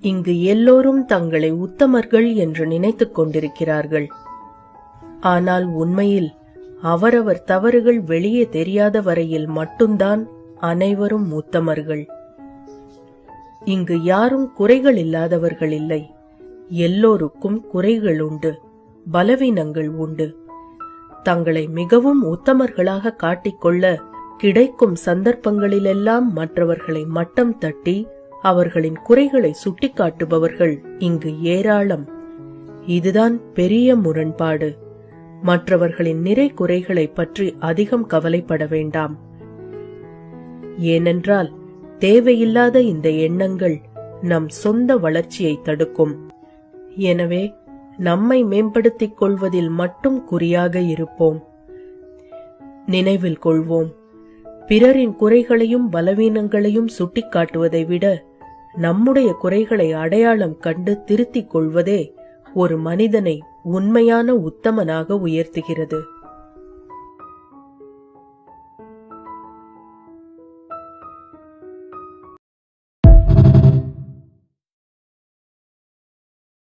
இங்கு எல்லோரும் தங்களை உத்தமர்கள் என்று நினைத்துக் கொண்டிருக்கிறார்கள். ஆனால் உண்மையில் அவரவர் தவறுகள் வெளியே தெரியாத வரையில் மட்டும்தான் அனைவரும் உத்தமர்கள். இங்கு யாரும் குறைகள் இல்லாதவர்கள் இல்லை. எல்லோருக்கும் குறைகள் உண்டு, பலவீனங்கள் உண்டு. தங்களை மிகவும் உத்தமர்களாக காட்டிக்கொள்ள கிடைக்கும் சந்தர்ப்பங்களிலெல்லாம் மற்றவர்களை மட்டம் தட்டி அவர்களின் குறைகளை சுட்டிக்காட்டுபவர்கள் இங்கு ஏராளம். இதுதான் பெரிய முரண்பாடு. மற்றவர்களின் நிறை குறைகளை பற்றி அதிகம் கவலைப்பட வேண்டாம். ஏனென்றால் தேவையில்லாத இந்த எண்ணங்கள் நம் சொந்த வளர்ச்சியை தடுக்கும். எனவே நம்மை மேம்படுத்திக் கொள்வதில் மட்டும் குறியாக இருப்போம். நினைவில் கொள்வோம், பிறரின் குறைகளையும் பலவீனங்களையும் சுட்டிக்காட்டுவதை விட நம்முடைய குறைகளை அடையாளம் கண்டு திருத்திக் கொள்வதே ஒரு மனிதனை உண்மையான உத்தமனாக உயர்த்துகிறது.